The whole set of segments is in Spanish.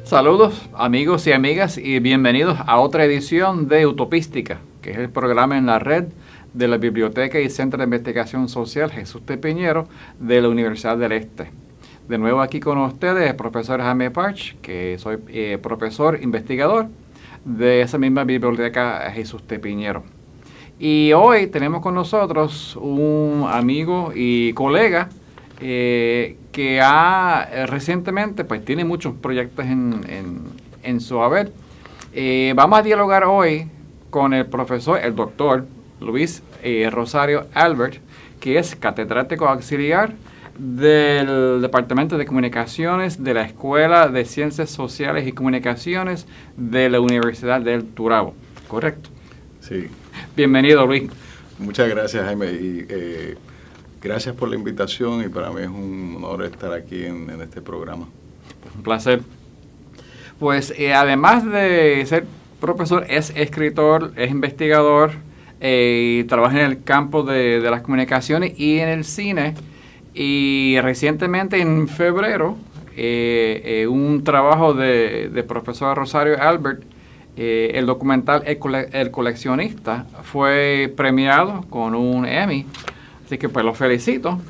Saludos amigos y amigas y bienvenidos a otra edición de Utopística, que es el programa en la red de la Biblioteca y Centro de Investigación Social Jesús T. Piñero de la Universidad del Este. De nuevo aquí con ustedes el profesor Jaime Parch, que soy profesor investigador de esa misma Biblioteca Jesús T. Piñero. Y hoy tenemos con nosotros un amigo y colega que recientemente pues tiene muchos proyectos en su haber. Vamos a dialogar hoy con el profesor, el doctor Luis Rosario Albert, que es catedrático auxiliar del Departamento de Comunicaciones de la Escuela de Ciencias Sociales y Comunicaciones de la Universidad del Turabo. ¿Correcto? Sí. Bienvenido, Luis. Muchas gracias, Jaime, y gracias por la invitación, y para mí es un honor estar aquí en este programa. Un placer. Pues además de ser profesor, es escritor, es investigador, y trabaja en el campo de las comunicaciones y en el cine. Y recientemente, en febrero, un trabajo de profesor Rosario Albert, el documental El Coleccionista, fue premiado con un Emmy. Así que pues los felicito.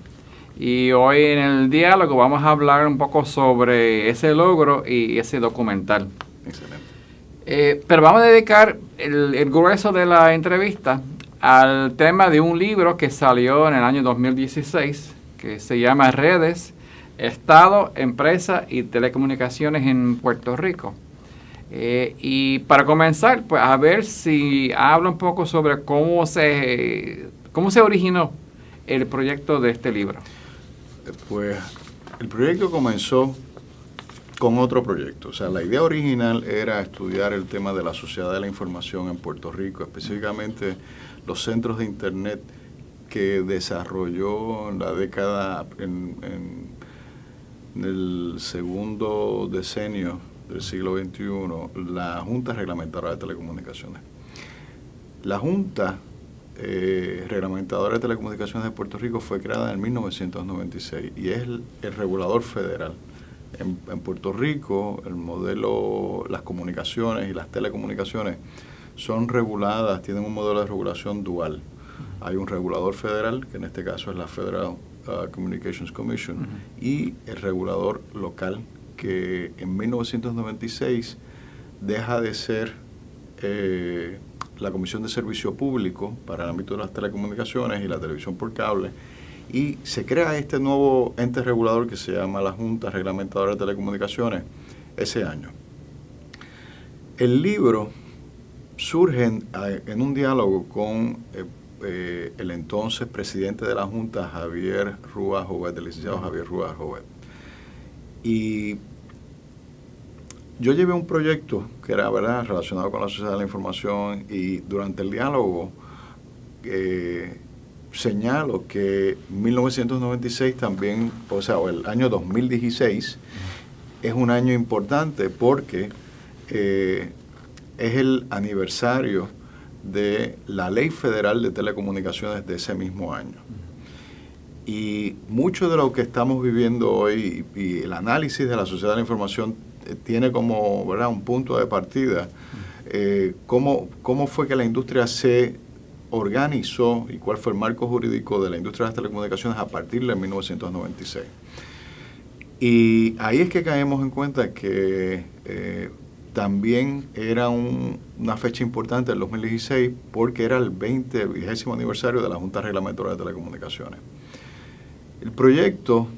Y hoy en el diálogo vamos a hablar un poco sobre ese logro y ese documental. Excelente. Pero vamos a dedicar el grueso de la entrevista al tema de un libro que salió en el año 2016, que se llama Redes, Estado, Empresa y Telecomunicaciones en Puerto Rico. Y para comenzar, pues a ver si habla un poco sobre cómo se originó el proyecto de este libro. Pues el proyecto comenzó con otro proyecto. O sea, la idea original era estudiar el tema de la sociedad de la información en Puerto Rico, específicamente los centros de Internet que desarrolló en la década, en el segundo decenio del siglo XXI, la Junta Reglamentadora de Telecomunicaciones. La Junta Reglamentadora de Telecomunicaciones de Puerto Rico fue creada en 1996 y es el regulador federal. En Puerto Rico, el modelo, las comunicaciones y las telecomunicaciones son reguladas, tienen un modelo de regulación dual. Hay un regulador federal, que en este caso es la Federal Communications Commission, y el regulador local, que en 1996 deja de ser la Comisión de Servicio Público para el ámbito de las telecomunicaciones y la televisión por cable, y se crea este nuevo ente regulador que se llama la Junta Reglamentadora de Telecomunicaciones ese año. El libro surge en un diálogo con el entonces presidente de la Junta, Javier Rúa Jovet, el licenciado Javier Rúa Jovet. Y yo llevé un proyecto que era, ¿verdad?, relacionado con la sociedad de la información, y durante el diálogo señalo que 1996 también, o el año 2016, es un año importante porque es el aniversario de la Ley Federal de Telecomunicaciones de ese mismo año. Y mucho de lo que estamos viviendo hoy y el análisis de la sociedad de la información tiene como, ¿verdad?, un punto de partida, cómo fue que la industria se organizó y cuál fue el marco jurídico de la industria de las telecomunicaciones a partir de 1996. Y ahí es que caemos en cuenta que también era una fecha importante, el 2016, porque era el 20º aniversario de la Junta Reglamentadora de Telecomunicaciones. El proyecto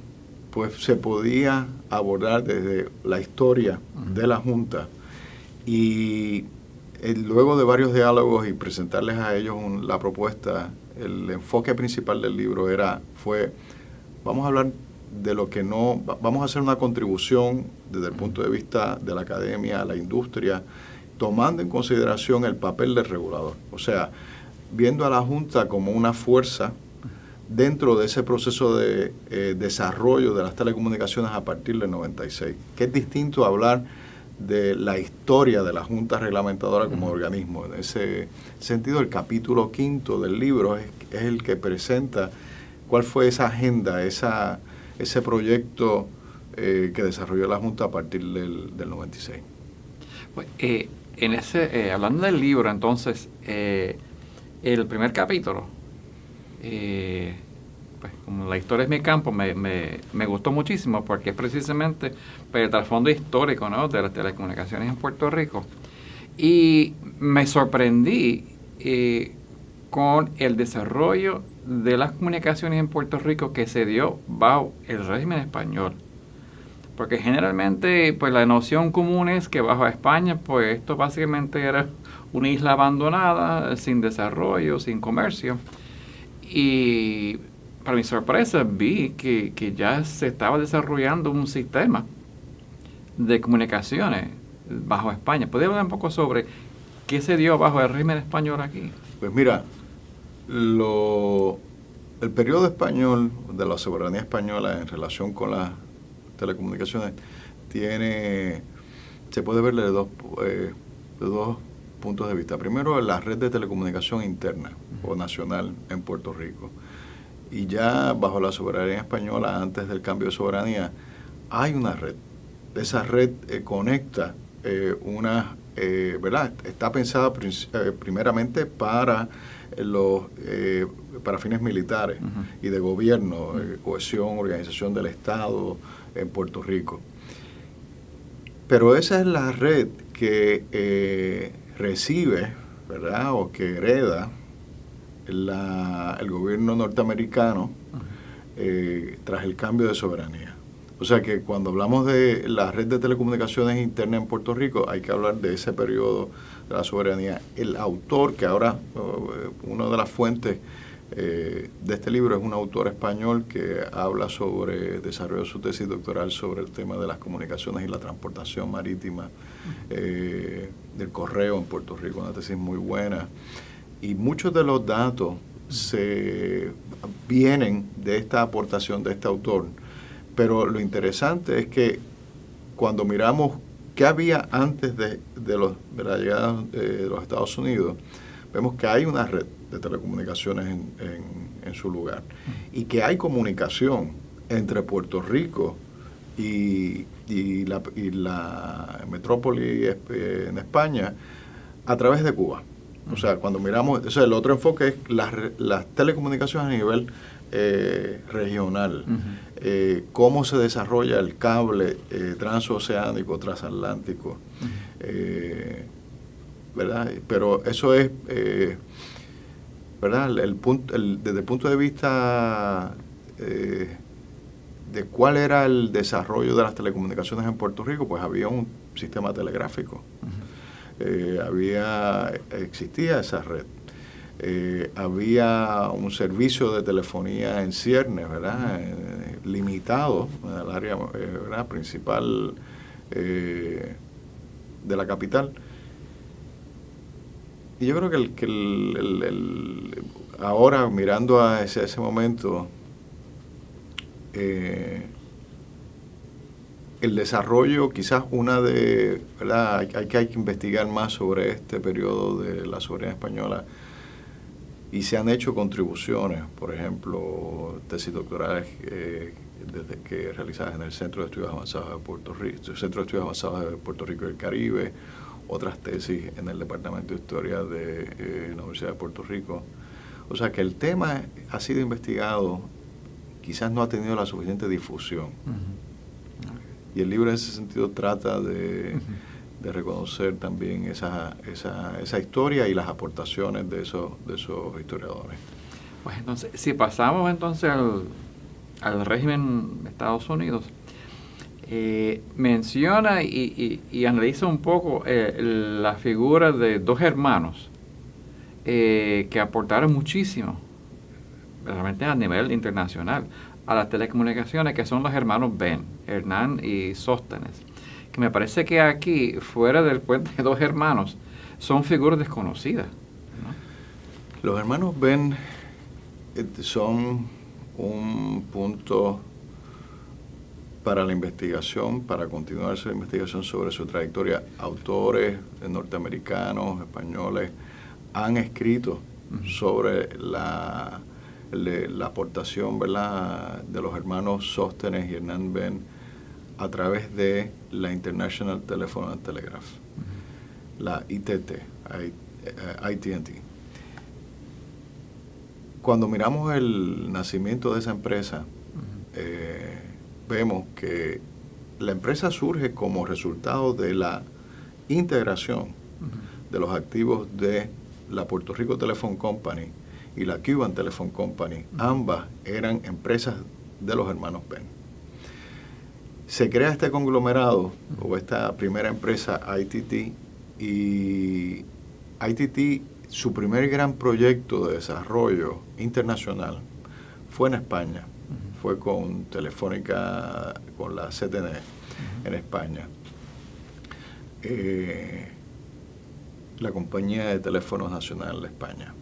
pues se podía abordar desde la historia de la Junta, y luego de varios diálogos y presentarles a ellos la propuesta, el enfoque principal del libro fue vamos a hablar de lo que no, vamos a hacer una contribución desde el punto de vista de la academia, la industria, tomando en consideración el papel del regulador. O sea, viendo a la Junta como una fuerza dentro de ese proceso de desarrollo de las telecomunicaciones a partir del 96, que es distinto a hablar de la historia de la Junta Reglamentadora como organismo. En ese sentido, el capítulo 5 del libro es el que presenta cuál fue esa agenda, ese proyecto que desarrolló la Junta a partir del 96. Pues, hablando del libro, entonces, el primer capítulo, pues como la historia es mi campo, me gustó muchísimo porque es precisamente pues, el trasfondo histórico, ¿no?, de las telecomunicaciones en Puerto Rico. Y me sorprendí con el desarrollo de las comunicaciones en Puerto Rico que se dio bajo el régimen español. Porque generalmente pues la noción común es que bajo España pues esto básicamente era una isla abandonada, sin desarrollo, sin comercio. Y para mi sorpresa vi que ya se estaba desarrollando un sistema de comunicaciones bajo España. ¿Puede hablar un poco sobre qué se dio bajo el régimen español aquí? Pues mira, el periodo español de la soberanía española en relación con las telecomunicaciones se puede ver de dos puntos de vista. Primero, la red de telecomunicación interna o nacional en Puerto Rico. Y ya bajo la soberanía española, antes del cambio de soberanía, hay una red. Esa red conecta ¿verdad? Está pensada primeramente para fines militares y de gobierno, cohesión, organización del Estado en Puerto Rico. Pero esa es la red que recibe, ¿verdad?, o que hereda el gobierno norteamericano tras el cambio de soberanía. O sea que cuando hablamos de la red de telecomunicaciones interna en Puerto Rico, hay que hablar de ese periodo de la soberanía. El autor, que ahora una de las fuentes de este libro es un autor español que habla desarrolló su tesis doctoral sobre el tema de las comunicaciones y la transportación marítima del correo en Puerto Rico, una tesis muy buena. Y muchos de los datos vienen de esta aportación de este autor. Pero lo interesante es que cuando miramos qué había antes de la llegada de los Estados Unidos, vemos que hay una red de telecomunicaciones en su lugar y que hay comunicación entre Puerto Rico y la metrópoli en España a través de Cuba. O sea, cuando miramos, el otro enfoque es las telecomunicaciones a nivel regional. Cómo se desarrolla el cable transoceánico, transatlántico, ¿verdad? Pero eso es, ¿verdad? Desde el punto de vista de cuál era el desarrollo de las telecomunicaciones en Puerto Rico, pues había un sistema telegráfico. Existía esa red. Había un servicio de telefonía en ciernes, ¿verdad? Limitado en el área ¿verdad?, principal de la capital. Y yo creo que ahora, mirando a ese momento, el desarrollo, quizás ¿verdad? Hay que investigar más sobre este periodo de la soberanía española, y se han hecho contribuciones, por ejemplo, tesis doctorales desde que realizadas en el Centro de Estudios Avanzados de Puerto Rico, Centro de Estudios Avanzados de Puerto Rico y el Caribe, otras tesis en el Departamento de Historia de la Universidad de Puerto Rico. O sea que el tema ha sido investigado, quizás no ha tenido la suficiente difusión. Y el libro en ese sentido trata de reconocer también esa historia y las aportaciones de esos historiadores. Pues entonces, si pasamos entonces al régimen de Estados Unidos, menciona y analiza un poco la figura de dos hermanos que aportaron muchísimo, realmente a nivel internacional, a las telecomunicaciones, que son los hermanos Ben, Hernán y Sóstenes, que me parece que aquí, fuera del puente de dos hermanos, son figuras desconocidas, ¿no? Los hermanos Ben son un punto para la investigación, para continuar su investigación sobre su trayectoria. Autores norteamericanos, españoles, han escrito sobre la aportación, ¿verdad?, de los hermanos Sóstenes y Hernán Ben a través de la International Telephone and Telegraph, la ITT, AT&T. Cuando miramos el nacimiento de esa empresa, vemos que la empresa surge como resultado de la integración de los activos de la Puerto Rico Telephone Company y la Cuban Telephone Company. Ambas eran empresas de los hermanos Penn. Se crea este conglomerado, o esta primera empresa, ITT, y ITT, su primer gran proyecto de desarrollo internacional fue en España. Fue con Telefónica, con la CTN en España. La compañía de teléfonos nacional de España.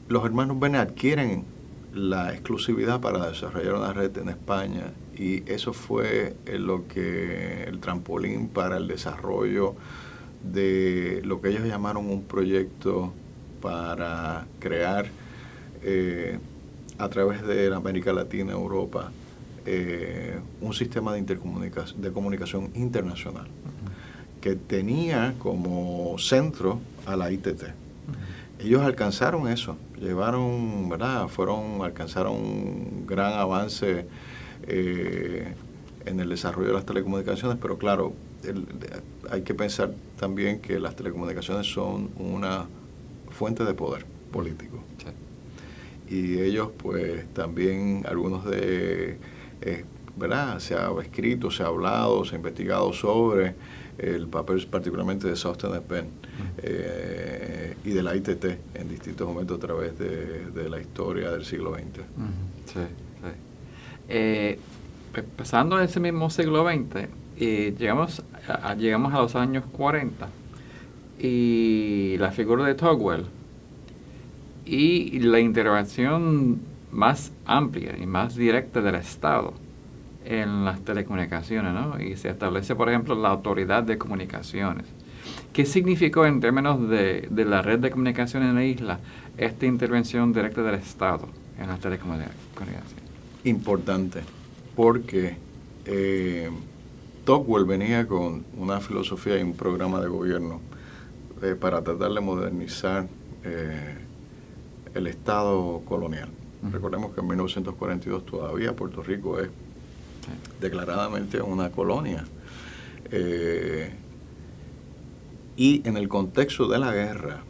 Los hermanos Penn adquieren la exclusividad para desarrollar una red en España, y eso fue el trampolín para el desarrollo de lo que ellos llamaron un proyecto para crear a través de la América Latina, Europa, un sistema de comunicación internacional que tenía como centro a la ITT. Ellos alcanzaron eso, alcanzaron un gran avance en el desarrollo de las telecomunicaciones, pero claro, hay que pensar también que las telecomunicaciones son una fuente de poder político. Sí. Y ellos, pues, también, algunos de, se ha escrito, se ha hablado, se ha investigado sobre el papel particularmente de Sostén Penn y de la ITT en distintos momentos a través de la historia del siglo XX. Sí, sí. Pasando en ese mismo siglo XX, llegamos a los años 40 y la figura de Tocqueville y la intervención más amplia y más directa del Estado en las telecomunicaciones, ¿no? Y se establece, por ejemplo, la Autoridad de Comunicaciones. ¿Qué significó en términos de la red de comunicaciones en la isla esta intervención directa del Estado en las telecomunicaciones? Importante, porque Tocqueville venía con una filosofía y un programa de gobierno para tratar de modernizar el Estado colonial. Recordemos que en 1942 todavía Puerto Rico es declaradamente una colonia. Y en el contexto de la guerra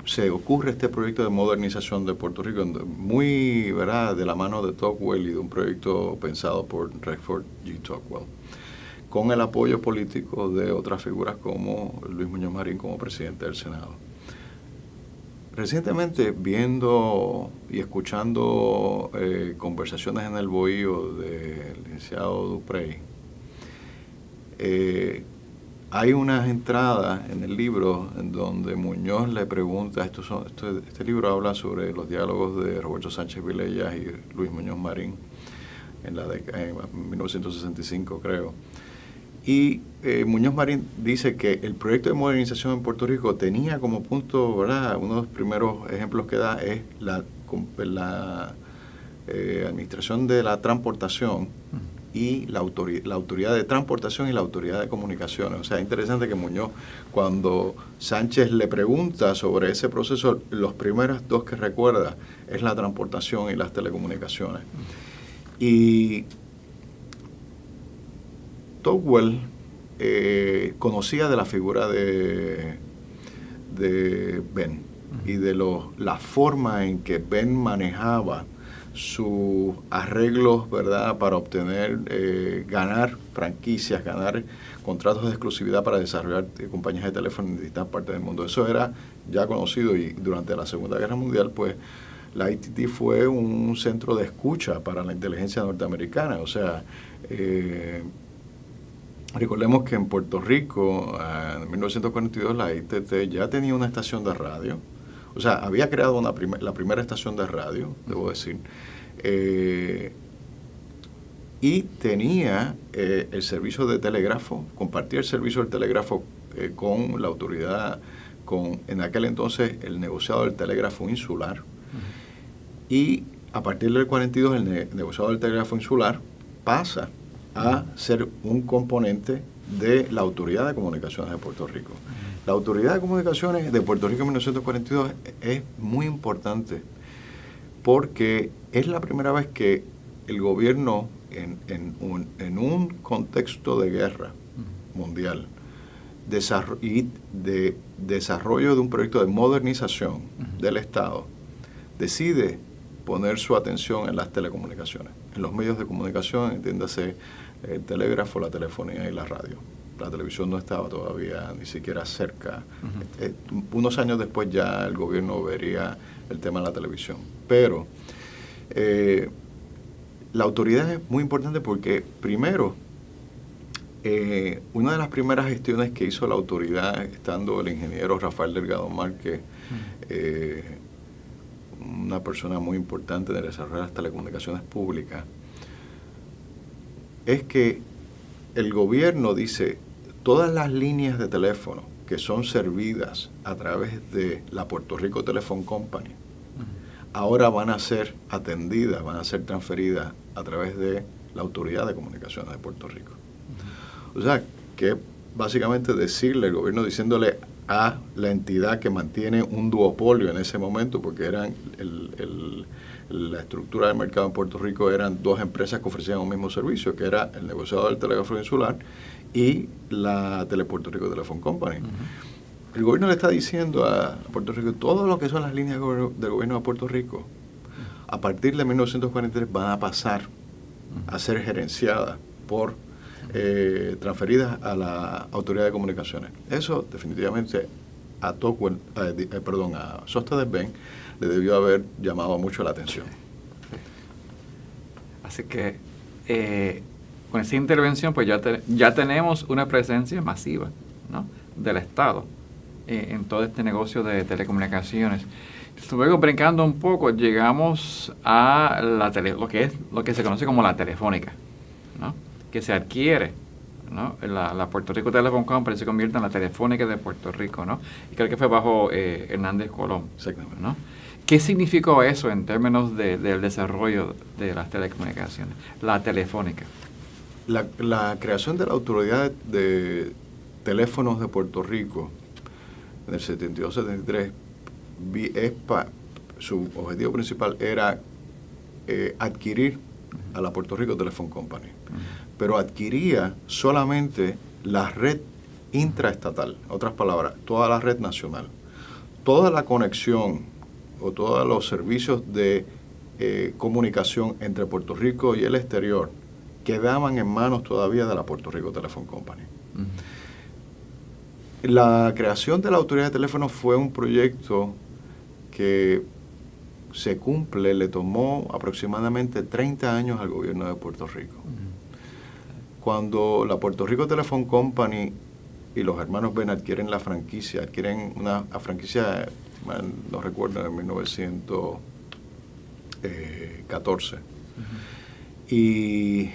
se ocurre este proyecto de modernización de Puerto Rico, muy, de la mano de Tocqueville y de un proyecto pensado por Redford G. Tocqueville, con el apoyo político de otras figuras como Luis Muñoz Marín como presidente del Senado. Recientemente, viendo y escuchando conversaciones en el Bohío del licenciado Duprey, hay unas entradas en el libro en donde Muñoz le pregunta, este libro habla sobre los diálogos de Roberto Sánchez Vilellas y Luis Muñoz Marín en 1965, creo. Y Muñoz Marín dice que el proyecto de modernización en Puerto Rico tenía como punto, uno de los primeros ejemplos que da es la administración de la transportación y la autoridad de transportación y la autoridad de comunicaciones. O sea, es interesante que Muñoz, cuando Sánchez le pregunta sobre ese proceso, los primeros dos que recuerda es la transportación y las telecomunicaciones. Y Tocqueville conocía de la figura de Ben y de la forma en que Ben manejaba sus arreglos, para obtener, ganar franquicias, ganar contratos de exclusividad para desarrollar compañías de teléfono en distintas partes del mundo. Eso era ya conocido, y durante la Segunda Guerra Mundial, pues, la ITT fue un centro de escucha para la inteligencia norteamericana. O sea, recordemos que en Puerto Rico, en 1942, la ITT ya tenía una estación de radio. O sea, había creado la primera estación de radio, debo decir, y tenía el servicio de telégrafo, compartía el servicio del telégrafo con la autoridad, en aquel entonces el negociado del telégrafo insular, y a partir del 42 el negociado del telégrafo insular pasa a ser un componente de la Autoridad de Comunicaciones de Puerto Rico. La Autoridad de Comunicaciones de Puerto Rico en 1942 es muy importante porque es la primera vez que el gobierno, en un contexto de guerra mundial, de desarrollo de un proyecto de modernización del Estado, decide poner su atención en las telecomunicaciones, en los medios de comunicación, entiéndase el telégrafo, la telefonía y la radio. La televisión no estaba todavía ni siquiera cerca. Unos años después ya el gobierno vería el tema de la televisión. Pero la autoridad es muy importante porque, primero, una de las primeras gestiones que hizo la autoridad, estando el ingeniero Rafael Delgado Márquez, una persona muy importante en el desarrollo de las telecomunicaciones públicas, es que el gobierno dice, todas las líneas de teléfono que son servidas a través de la Puerto Rico Telephone Company, ahora van a ser atendidas, van a ser transferidas a través de la Autoridad de Comunicaciones de Puerto Rico. O sea, que básicamente decirle, el gobierno diciéndole a la entidad que mantiene un duopolio en ese momento, porque eran la estructura del mercado en Puerto Rico eran dos empresas que ofrecían un mismo servicio, que era el negociador del telégrafo insular y la Telepuerto Rico Telephone Company. El gobierno le está diciendo a Puerto Rico, todo lo que son las líneas del gobierno de Puerto Rico, a partir de 1943 van a pasar a ser gerenciadas por transferidas a la Autoridad de Comunicaciones. Eso definitivamente a Sostades-Benn le debió haber llamado mucho la atención. Así que con esa intervención pues ya tenemos una presencia masiva, ¿no?, del Estado en todo este negocio de telecomunicaciones. Luego, brincando un poco, llegamos a lo que se conoce como la telefónica, ¿no?, que se adquiere, ¿no? La Puerto Rico Telephone Company se convierte en la Telefónica de Puerto Rico, ¿no? Y creo que fue bajo Hernández Colón, ¿no? ¿Qué significó eso en términos del desarrollo de las telecomunicaciones, la telefónica? La creación de la Autoridad de Teléfonos de Puerto Rico en el 72-73, su objetivo principal era adquirir a la Puerto Rico Telephone Company, pero adquiría solamente la red intraestatal, en otras palabras, toda la red nacional. Toda la conexión o todos los servicios de comunicación entre Puerto Rico y el exterior quedaban en manos todavía de la Puerto Rico Telephone Company. La creación de la Autoridad de Teléfonos fue un proyecto que le tomó aproximadamente 30 años al gobierno de Puerto Rico. Cuando la Puerto Rico Telephone Company y los hermanos Benn adquieren la franquicia, adquieren una franquicia, no recuerdo, en 1914. Y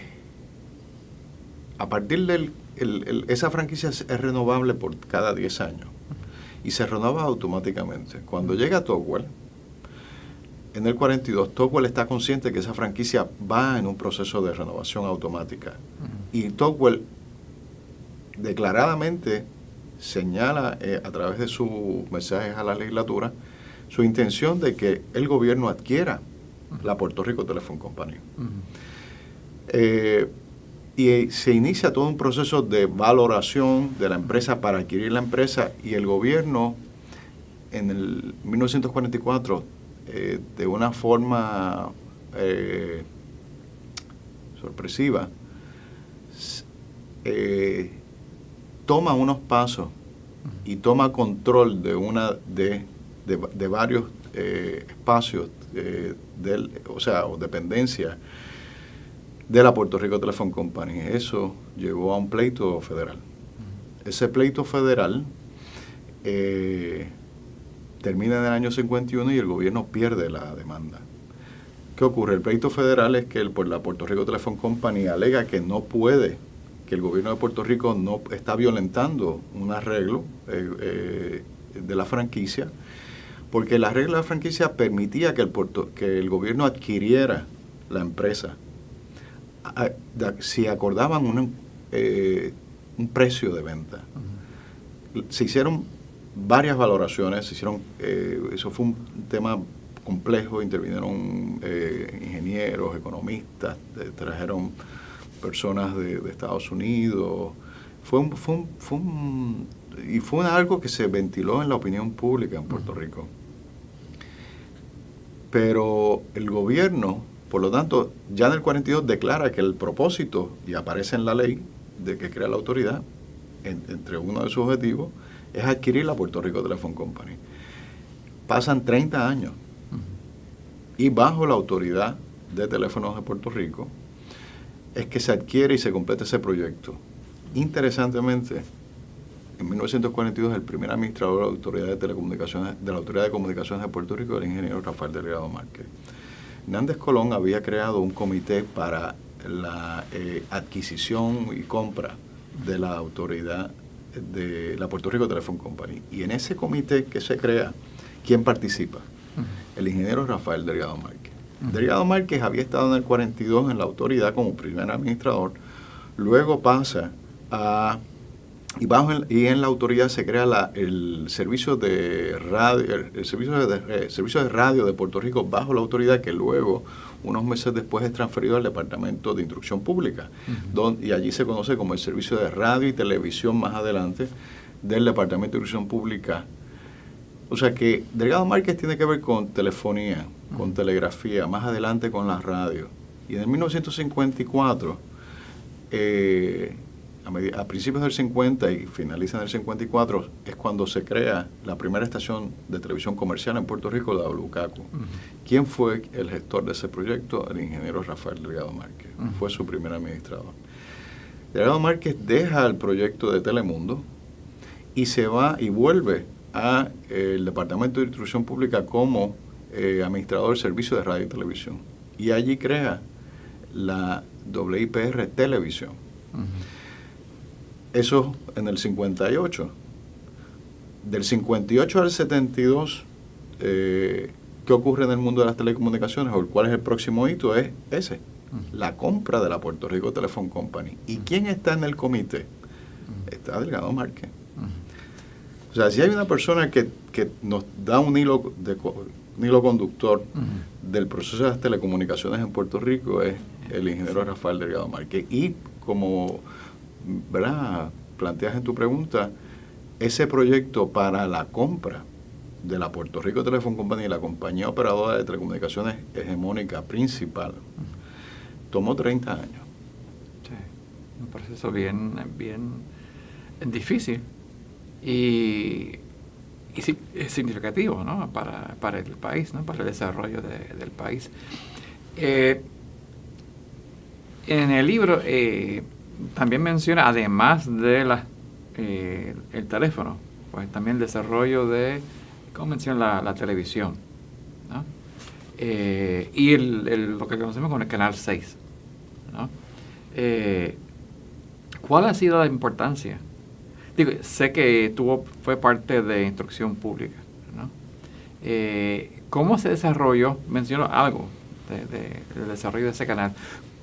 a partir de esa franquicia es renovable por cada 10 años y se renueva automáticamente. Cuando llega Tocqueville, en el 42, Tocqueville está consciente que esa franquicia va en un proceso de renovación automática. Y Tocqueville declaradamente señala a través de sus mensajes a la legislatura su intención de que el gobierno adquiera la Puerto Rico Telephone Company. Y se inicia todo un proceso de valoración de la empresa para adquirir la empresa, y el gobierno en el 1944 de una forma sorpresiva toma unos pasos y toma control de varios espacios o dependencias de la Puerto Rico Telephone Company. Eso llevó a un pleito federal. Ese pleito federal termina en el año 51 y el gobierno pierde la demanda. ¿Qué ocurre? El pleito federal es que la Puerto Rico Telephone Company alega que no puede, que el gobierno de Puerto Rico no está violentando un arreglo de la franquicia, porque el arreglo de la franquicia permitía que el gobierno adquiriera la empresa si acordaban un precio de venta. Se hicieron varias valoraciones, eso fue un tema complejo, intervinieron ingenieros, economistas, trajeron personas de Estados Unidos. Fue algo que se ventiló en la opinión pública en Puerto Rico. Pero el gobierno, por lo tanto, ya en el 42 declara que el propósito, y aparece en la ley de que crea la autoridad, entre uno de sus objetivos, es adquirir la Puerto Rico Telephone Company. Pasan 30 años y bajo la autoridad de teléfonos de Puerto Rico es que se adquiere y se completa ese proyecto. Interesantemente, en 1942 el primer administrador de la Autoridad de Telecomunicaciones, de la Autoridad de Comunicaciones de Puerto Rico, era el ingeniero Rafael Delgado Márquez. Hernández Colón había creado un comité para la adquisición y compra de la autoridad de la Puerto Rico Telephone Company. Y en ese comité que se crea, ¿quién participa? El ingeniero Rafael Delgado Márquez. Delgado Márquez había estado en el 42 en la autoridad como primer administrador, luego pasa a... Y en la autoridad se crea el servicio de radio, el servicio de radio de Puerto Rico bajo la autoridad, que luego, unos meses después, es transferido al Departamento de Instrucción Pública, y allí se conoce como el servicio de radio y televisión más adelante del Departamento de Instrucción Pública. O sea que Delgado Márquez tiene que ver con telefonía, con telegrafía, más adelante con la radio. Y en el 1954, a principios del 50 y finaliza en el 54, es cuando se crea la primera estación de televisión comercial en Puerto Rico, la WCACO. ¿Quién fue el gestor de ese proyecto? El ingeniero Rafael Delgado Márquez. Fue su primer administrador. Delgado Márquez deja el proyecto de Telemundo y se va y vuelve al Departamento de Instrucción Pública como administrador del servicio de radio y televisión. Y allí crea la WIPR Televisión. Eso en el 58. Del 58 al 72, ¿qué ocurre en el mundo de las telecomunicaciones? ¿O cuál es el próximo hito? Es ese, la compra de la Puerto Rico Telephone Company. ¿Y quién está en el comité? Está Delgado Márquez. O sea, si hay una persona que nos da un hilo conductor del proceso de las telecomunicaciones en Puerto Rico, es el ingeniero Rafael Delgado Márquez. Y como... ¿verdad? Planteas en tu pregunta, ese proyecto para la compra de la Puerto Rico Telephone Company, la compañía operadora de telecomunicaciones hegemónica principal, tomó 30 años. Sí, un proceso bien difícil y significativo, ¿no? para el país, ¿no? Para el desarrollo del país. En el libro también menciona, además de el teléfono, pues también el desarrollo de, como menciona, la televisión, ¿no? Y lo que conocemos como el Canal 6, ¿no? ¿Cuál ha sido la importancia? Digo, sé que fue parte de Instrucción Pública, ¿no? ¿Cómo se desarrolló? Menciono algo del desarrollo de ese canal.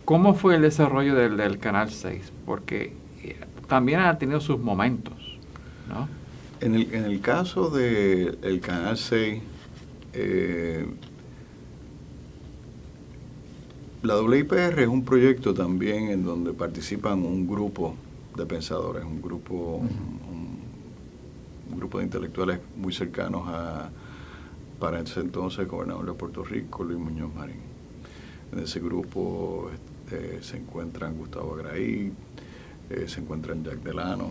¿Cómo fue el desarrollo del Canal 6? Porque también ha tenido sus momentos, ¿no? En el caso del Canal 6, la WIPR es un proyecto también en donde participan un grupo de pensadores, un grupo de intelectuales muy cercanos para ese entonces, el gobernador de Puerto Rico, Luis Muñoz Marín. En ese grupo se encuentran Gustavo Agraí, se encuentran Jack Delano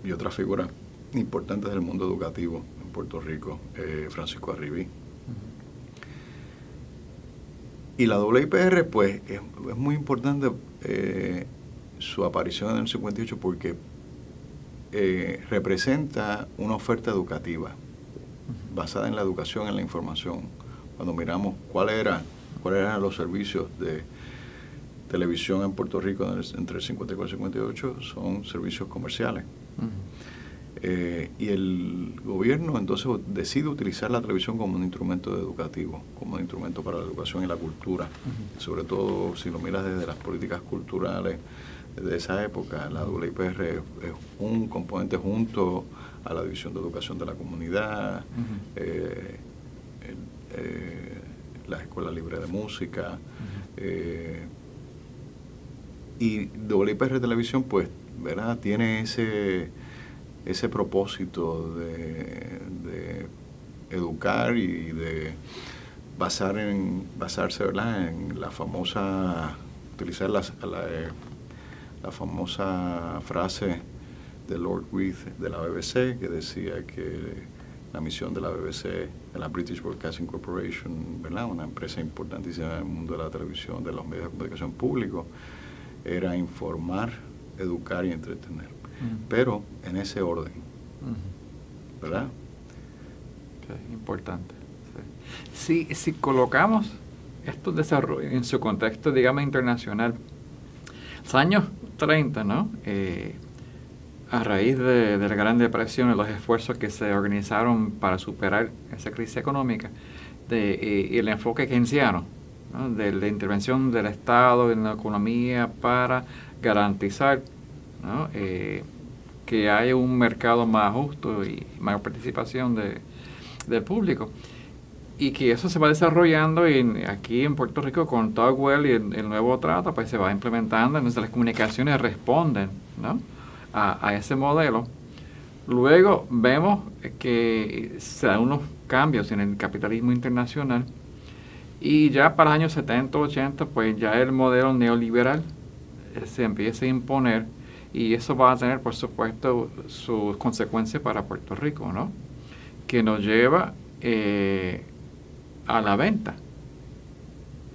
y otras figuras importantes del mundo educativo en Puerto Rico, Francisco Arribí. Y la WIPR, pues, es muy importante su aparición en el 58 porque representa una oferta educativa basada en la educación, en la información. Cuando miramos cuáles eran los servicios de televisión en Puerto Rico entre el 54 y el 58, son servicios comerciales. Y el gobierno entonces decide utilizar la televisión como un instrumento educativo, como un instrumento para la educación y la cultura. Sobre todo si lo miras desde las políticas culturales de esa época, la WIPR es un componente junto a la División de Educación de la Comunidad, la Escuela Libre de Música, y WIPR Televisión, pues, ¿verdad?, tiene ese propósito de educar y de basarse, ¿verdad?, en la famosa, utilizar la famosa frase de Lord Reith de la BBC, que decía que la misión de la BBC, de la British Broadcasting Corporation, ¿verdad?, una empresa importantísima en el mundo de la televisión, de los medios de comunicación públicos, era informar, educar y entretener. Pero en ese orden, ¿verdad? Sí, importante. Sí. Si colocamos estos desarrollos en su contexto, digamos, internacional, los años 30, ¿no? A raíz de la Gran Depresión y los esfuerzos que se organizaron para superar esa crisis económica, y el enfoque keynesiano, ¿no?, de la intervención del Estado en la economía para garantizar, ¿no?, que haya un mercado más justo y mayor participación del público, y que eso se va desarrollando aquí en Puerto Rico con Tugwell y el nuevo trato, pues se va implementando. Entonces las comunicaciones responden, ¿no?, a ese modelo. Luego vemos que se dan unos cambios en el capitalismo internacional, y ya para los años 70, 80, pues ya el modelo neoliberal se empieza a imponer, y eso va a tener, por supuesto, sus consecuencias para Puerto Rico, ¿no?, que nos lleva a la venta,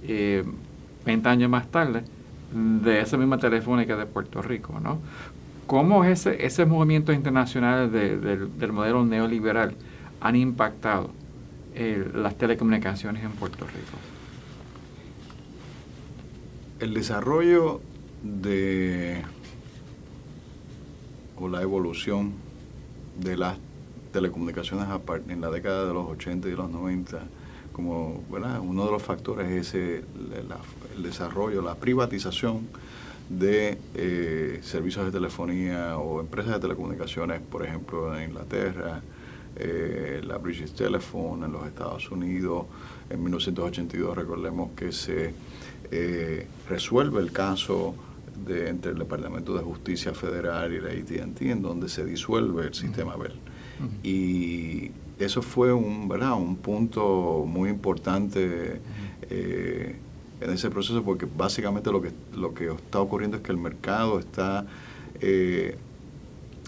20 años más tarde, de esa misma Telefónica de Puerto Rico, ¿no? ¿Cómo ese movimiento internacional del modelo neoliberal han impactado las telecomunicaciones en Puerto Rico? El desarrollo o la evolución de las telecomunicaciones en la década de los 80 y los 90, como, ¿verdad?, uno de los factores es el desarrollo, la privatización de servicios de telefonía o empresas de telecomunicaciones, por ejemplo, en Inglaterra, la British Telephone en los Estados Unidos. En 1982, recordemos que se resuelve el caso entre el Departamento de Justicia Federal y la AT&T, en donde se disuelve el sistema Bell. Y eso fue un punto muy importante en ese proceso, porque básicamente lo que está ocurriendo es que el mercado está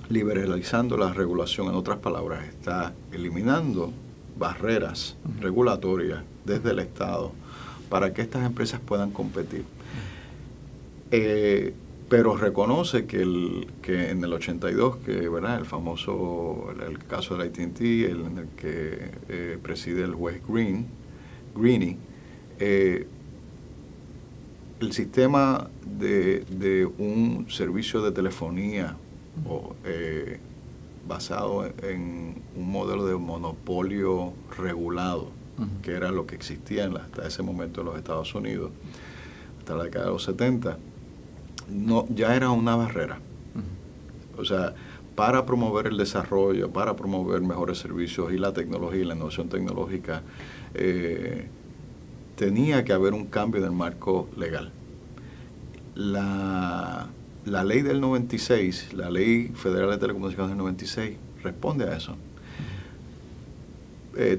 liberalizando la regulación. En otras palabras, está eliminando barreras regulatorias desde el Estado para que estas empresas puedan competir. Pero reconoce que en el 82, ¿verdad?, el caso de la AT&T, en el que preside el juez Greene, el sistema de un servicio de telefonía basado en un modelo de monopolio regulado, que era lo que existía hasta ese momento en los Estados Unidos, hasta la década de los 70, ya era una barrera. O sea, para promover el desarrollo, para promover mejores servicios y la tecnología y la innovación tecnológica, tenía que haber un cambio en el marco legal. La ley del 96, la Ley Federal de Telecomunicaciones del 96, responde a eso.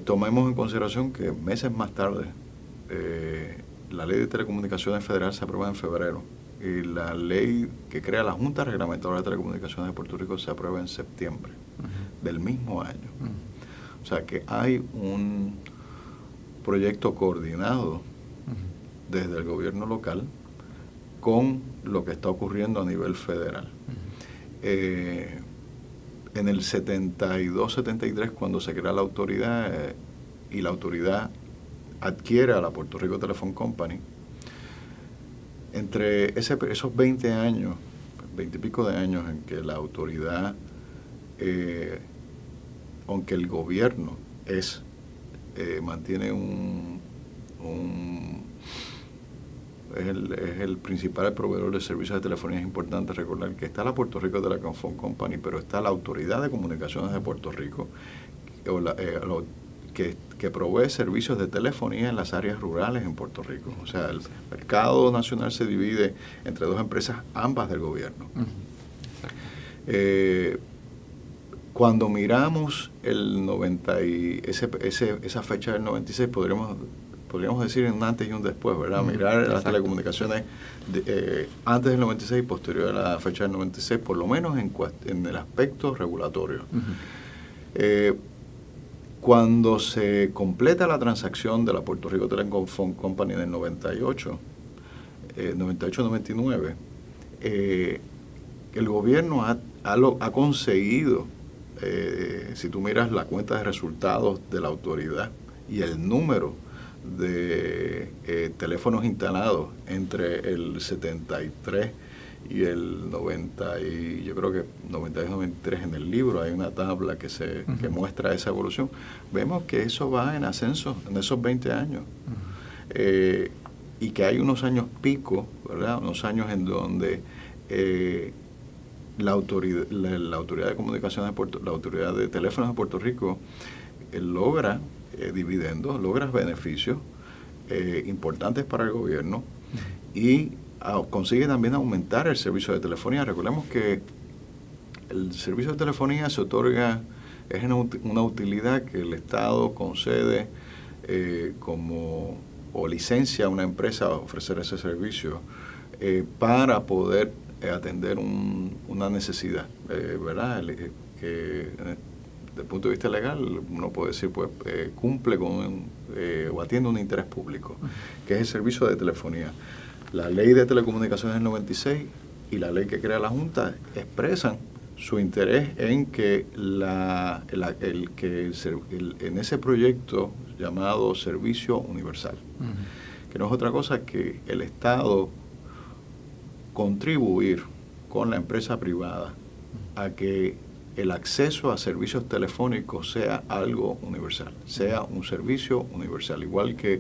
Tomemos en consideración que meses más tarde, la Ley de Telecomunicaciones Federal se aprueba en febrero, y la ley que crea la Junta Reglamentadora de Telecomunicaciones de Puerto Rico se aprueba en septiembre del mismo año. O sea que hay un proyecto coordinado desde el gobierno local con lo que está ocurriendo a nivel federal. En el 72-73, cuando se crea la autoridad y la autoridad adquiere a la Puerto Rico Telephone Company, entre esos 20 años, 20 y pico de años en que la autoridad aunque el gobierno mantiene es el principal proveedor de servicios de telefonía. Es importante recordar que está la Puerto Rico Telecom Company, pero está la Autoridad de Comunicaciones de Puerto Rico, que provee servicios de telefonía en las áreas rurales en Puerto Rico. O sea, el mercado nacional se divide entre dos empresas, ambas del gobierno. Cuando miramos el 90 y esa fecha del 96, podríamos decir un antes y un después, ¿verdad? Mirar las telecomunicaciones antes del 96 y posterior a la fecha del 96, por lo menos en el aspecto regulatorio. Cuando se completa la transacción de la Puerto Rico Telecom Company en el 98-99, el gobierno ha conseguido, si tú miras la cuenta de resultados de la autoridad y el número de teléfonos instalados entre el 73 y el 90, y yo creo que 92-93 en el libro hay una tabla que muestra esa evolución. Vemos que eso va en ascenso en esos 20 años. Y que hay unos años pico, ¿verdad? Unos años en donde la autoridad de comunicaciones la autoridad de teléfonos de Puerto Rico logra dividendos, logra beneficios importantes para el gobierno y consigue también aumentar el servicio de telefonía. Recordemos que el servicio de telefonía se otorga, es una utilidad que el Estado concede o licencia a una empresa a ofrecer ese servicio para poder atender una necesidad, ¿verdad? Que desde el punto de vista legal uno puede decir pues cumple con o atiende un interés público, que es el servicio de telefonía. La ley de telecomunicaciones del 96 y la ley que crea la Junta expresan su interés en que en ese proyecto llamado Servicio Universal, que no es otra cosa que el Estado contribuir con la empresa privada a que el acceso a servicios telefónicos sea algo universal, sea un servicio universal, igual que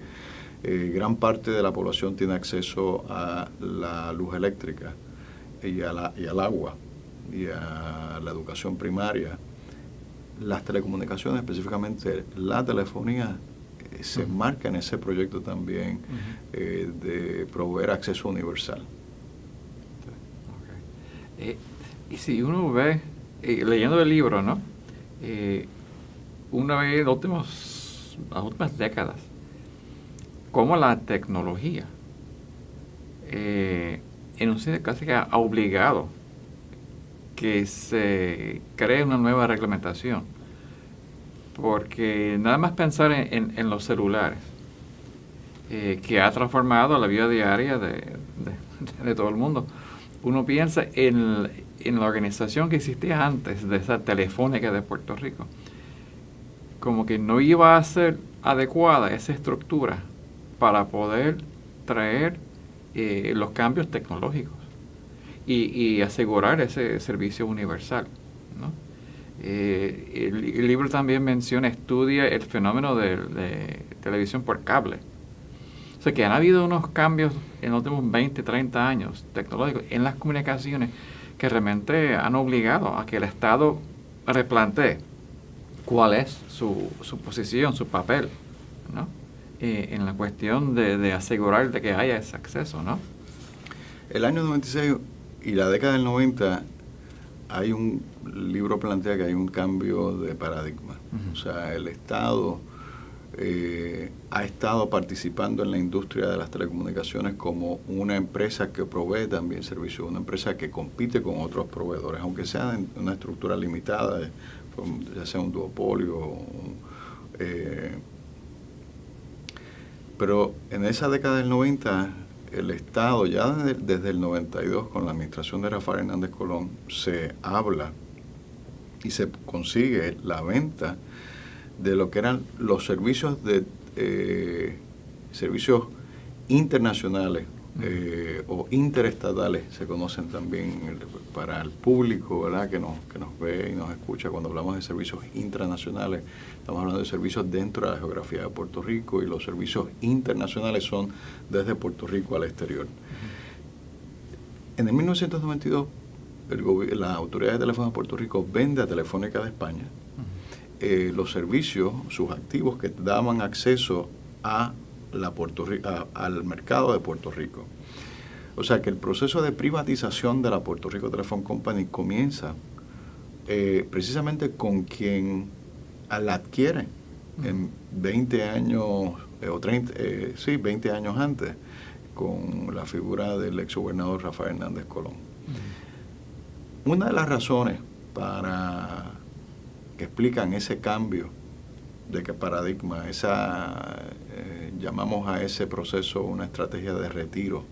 gran parte de la población tiene acceso a la luz eléctrica y al agua y a la educación primaria. Las telecomunicaciones, específicamente la telefonía, se enmarca en ese proyecto también de proveer acceso universal. Y si uno ve, leyendo el libro, ¿no? Uno ve las últimas décadas, cómo la tecnología, en un sentido casi que ha obligado que se cree una nueva reglamentación. Porque nada más pensar en los celulares, que ha transformado la vida diaria de todo el mundo. Uno piensa en la organización que existía antes de esa Telefónica de Puerto Rico, como que no iba a ser adecuada esa estructura para poder traer los cambios tecnológicos y asegurar ese servicio universal, ¿no? El libro también estudia el fenómeno de televisión por cable. O sea que han habido unos cambios en los últimos 20, 30 años tecnológicos en las comunicaciones que realmente han obligado a que el Estado replantee cuál es su posición, su papel, ¿no? En la cuestión de asegurar de que haya ese acceso, ¿no? El año 96 y la década del 90, el libro plantea que hay un cambio de paradigma. O sea, el Estado ha estado participando en la industria de las telecomunicaciones como una empresa que provee también servicios, una empresa que compite con otros proveedores, aunque sea en una estructura limitada, ya sea un duopolio. Pero en esa década del 90, el Estado, ya desde el 92, con la administración de Rafael Hernández Colón, se habla y se consigue la venta de lo que eran los servicios servicios internacionales o interestatales, se conocen también para el público, ¿verdad?, que nos ve y nos escucha. Cuando hablamos de servicios intranacionales, estamos hablando de servicios dentro de la geografía de Puerto Rico, y los servicios internacionales son desde Puerto Rico al exterior. En el 1992, la Autoridad de Teléfono de Puerto Rico vende a Telefónica de España los servicios, sus activos que daban acceso a al mercado de Puerto Rico. O sea que el proceso de privatización de la Puerto Rico Telephone Company comienza precisamente con quien la adquiere en 20 años, o 30, 20 años antes, con la figura del ex gobernador Rafael Hernández Colón. Una de las razones que explican ese cambio de qué paradigma, llamamos a ese proceso una estrategia de retiro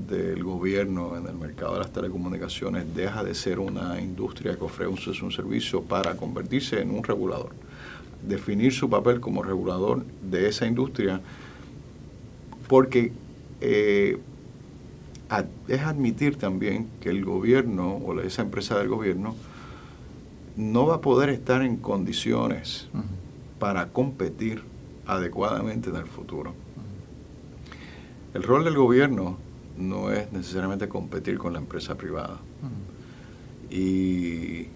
del gobierno en el mercado de las telecomunicaciones, deja de ser una industria que ofrece un servicio para convertirse en un regulador, definir su papel como regulador de esa industria, porque es admitir también que el gobierno o esa empresa del gobierno no va a poder estar en condiciones para competir adecuadamente en el futuro. El rol del gobierno no es necesariamente competir con la empresa privada. Y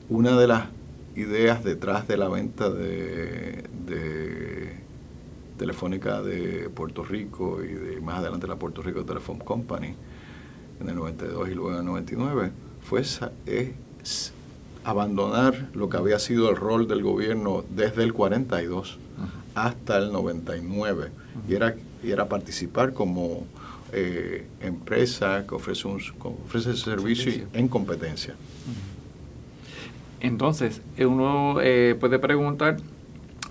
una de las ideas detrás de la venta de Telefónica de Puerto Rico y de más adelante la Puerto Rico Telephone Company en el 92 y luego en el 99 fue abandonar lo que había sido el rol del gobierno desde el 42 hasta el 99, y era participar como empresa que ofrece ese servicio en competencia. Entonces, uno puede preguntar,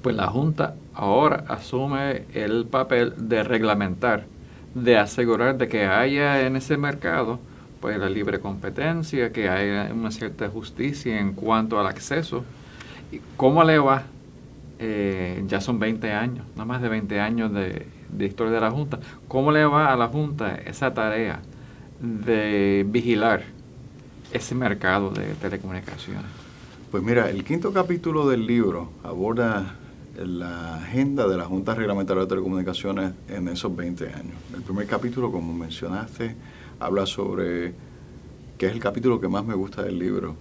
pues la Junta ahora asume el papel de reglamentar, de asegurar de que haya en ese mercado pues la libre competencia, que haya una cierta justicia en cuanto al acceso. ¿Cómo le va? Ya son 20 años, no más de 20 años de historia de la Junta. ¿Cómo le va a la Junta esa tarea de vigilar ese mercado de telecomunicaciones? Pues mira, el 5º capítulo del libro aborda la agenda de la Junta Reglamentaria de Telecomunicaciones en esos 20 años. El primer capítulo, como mencionaste, habla sobre, que es el capítulo que más me gusta del libro.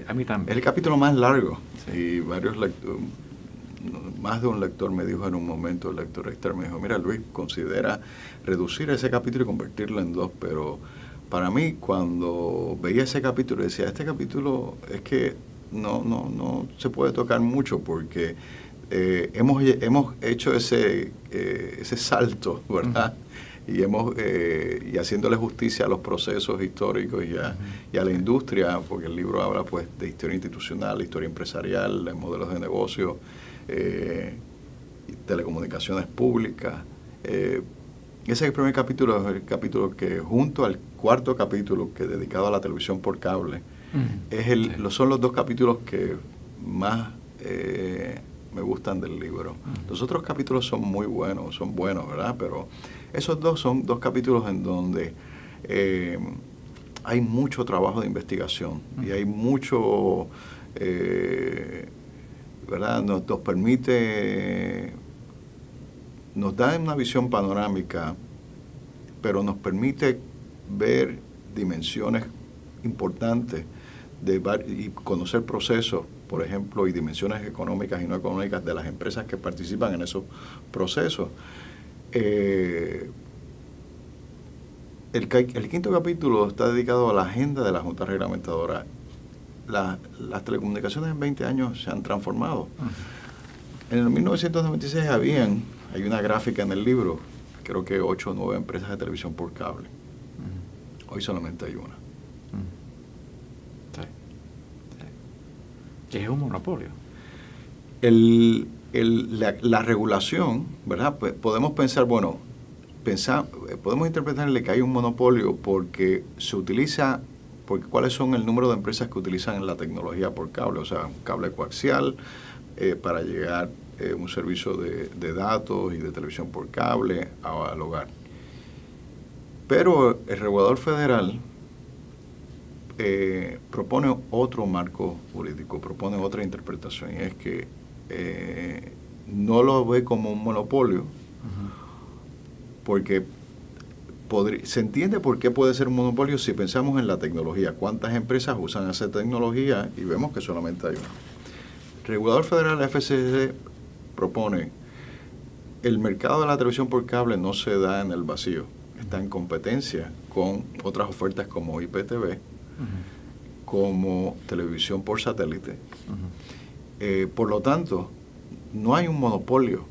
A mí también. Es el capítulo más largo, y más de un lector me dijo en un momento, el lector externo me dijo, mira Luis, considera reducir ese capítulo y convertirlo en 2, pero para mí cuando veía ese capítulo decía, este capítulo es que no se puede tocar mucho porque hemos hecho ese salto, ¿verdad? Y y haciéndole justicia a los procesos históricos y a la industria, porque el libro habla pues de historia institucional, historia empresarial, de modelos de negocio, telecomunicaciones públicas. Ese primer capítulo es el capítulo que, junto al 4º capítulo, que es dedicado a la televisión por cable, son los 2 capítulos que más me gustan del libro. Los otros capítulos son muy buenos, ¿verdad? Pero esos 2 son 2 capítulos en donde hay mucho trabajo de investigación y hay mucho, ¿verdad? Nos permite, nos da una visión panorámica, pero nos permite ver dimensiones importantes y conocer procesos, por ejemplo, y dimensiones económicas y no económicas de las empresas que participan en esos procesos. El 5º capítulo está dedicado a la agenda de la Junta Reglamentadora. Las telecomunicaciones en 20 años se han transformado. En el 1996 hay una gráfica en el libro, creo que 8 o 9 empresas de televisión por cable. Hoy solamente hay una. Que es un monopolio. La regulación, ¿verdad? Pues podemos pensar, podemos interpretarle que hay un monopolio porque cuáles son el número de empresas que utilizan la tecnología por cable, o sea, un cable coaxial para llegar un servicio de datos y de televisión por cable al hogar. Pero el regulador federal propone otro marco jurídico, propone otra interpretación, y es que no lo ve como un monopolio, porque se entiende por qué puede ser un monopolio si pensamos en la tecnología. ¿Cuántas empresas usan esa tecnología? Y vemos que solamente hay una. El regulador federal, FCC, propone: el mercado de la televisión por cable no se da en el vacío, está en competencia con otras ofertas como IPTV, como televisión por satélite. Por lo tanto, no hay un monopolio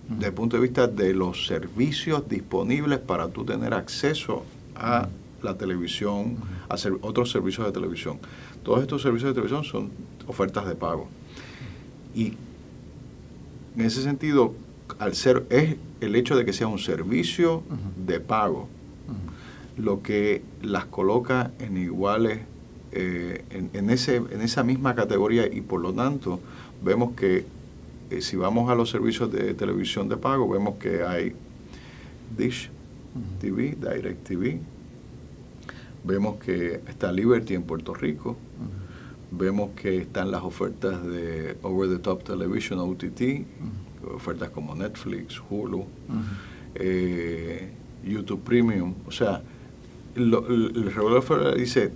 desde el punto de vista de los servicios disponibles para tú tener acceso a la televisión, a otros servicios de televisión. Todos estos servicios de televisión son ofertas de pago. Y en ese sentido, es el hecho de que sea un servicio de pago lo que las coloca en iguales, en esa misma categoría, y por lo tanto vemos que si vamos a los servicios de televisión de pago, vemos que hay Dish TV, Direct TV, vemos que está Liberty en Puerto Rico, vemos que están las ofertas de Over the Top Television, OTT, ofertas como Netflix, Hulu, YouTube Premium. O sea, el regulador federal dice,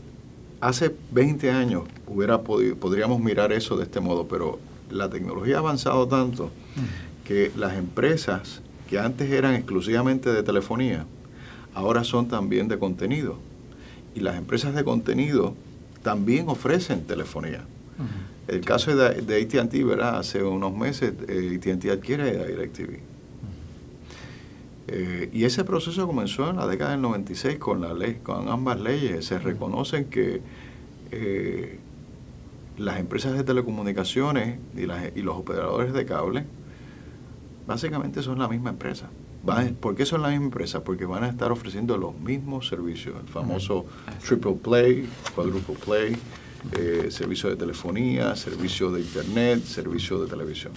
hace 20 años podríamos mirar eso de este modo, pero la tecnología ha avanzado tanto que las empresas que antes eran exclusivamente de telefonía, ahora son también de contenido. Y las empresas de contenido también ofrecen telefonía. El caso de AT&T, ¿verdad? Hace unos meses AT&T adquiere a DirecTV. Y ese proceso comenzó en la década del 96 con ambas leyes. Se reconocen que las empresas de telecomunicaciones y los operadores de cable básicamente son la misma empresa. ¿Por qué son la misma empresa? Porque van a estar ofreciendo los mismos servicios, el famoso triple play, quadruple play, servicio de telefonía, servicio de internet, servicio de televisión.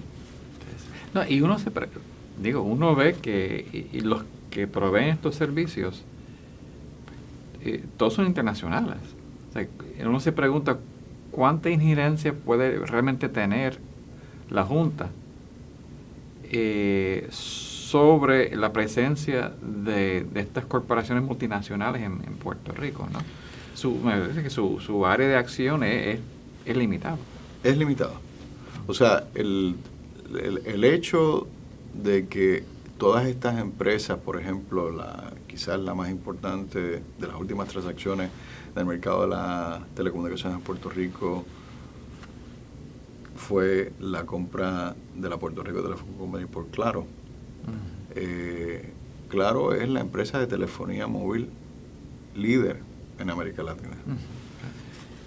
No, y uno ve que y los que proveen estos servicios, todos son internacionales. O sea, uno se pregunta cuánta injerencia puede realmente tener la Junta sobre la presencia de estas corporaciones multinacionales en Puerto Rico, ¿no? Me parece que su área de acción es limitada. Es limitada. O sea, el hecho de que todas estas empresas, por ejemplo, quizás la más importante de las últimas transacciones del mercado de las telecomunicaciones en Puerto Rico fue la compra de la Puerto Rico Telephone Company por Claro. Claro es la empresa de telefonía móvil líder en América Latina.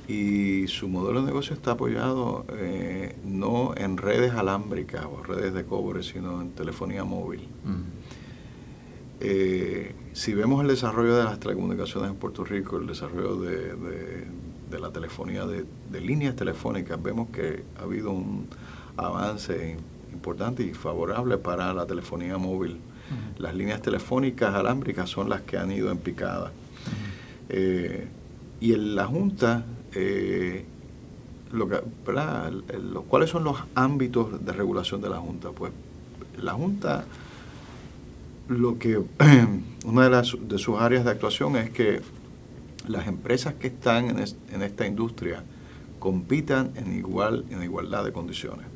Y su modelo de negocio está apoyado no en redes alámbricas o redes de cobre, sino en telefonía móvil. Si vemos el desarrollo de las telecomunicaciones en Puerto Rico, el desarrollo de la telefonía de líneas telefónicas, vemos que ha habido un avance importante y favorable para la telefonía móvil. Las líneas telefónicas alámbricas son las que han ido en picada. Y en la Junta, ¿cuáles son los ámbitos de regulación de la Junta? Pues la Junta, una de sus áreas de actuación es que las empresas que están en esta industria compitan en igualdad de condiciones.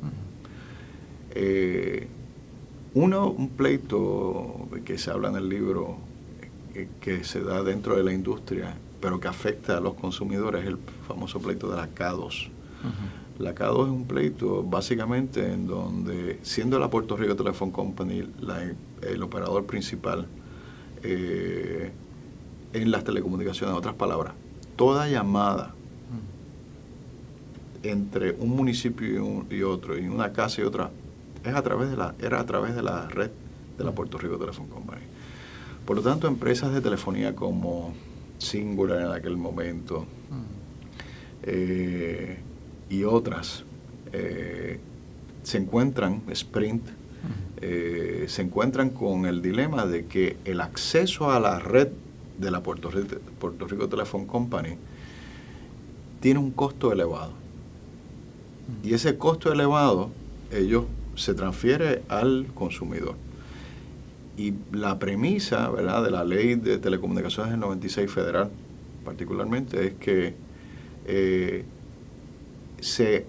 Un pleito que se habla en el libro que se da dentro de la industria, pero que afecta a los consumidores, es el famoso pleito de la K2. La K2 es un pleito básicamente en donde, siendo la Puerto Rico Telephone Company el operador principal en las telecomunicaciones, en otras palabras, toda llamada entre un municipio y otro, y una casa y otra, era a través de la red de la Puerto Rico Telephone Company. Por lo tanto, empresas de telefonía como Singular en aquel momento y otras se encuentran, Sprint, se encuentran con el dilema de que el acceso a la red de la Puerto Rico Telephone Company tiene un costo elevado. Y ese costo elevado, se transfiere al consumidor. Y la premisa, ¿verdad?, de la ley de telecomunicaciones del 96 federal, particularmente, es que se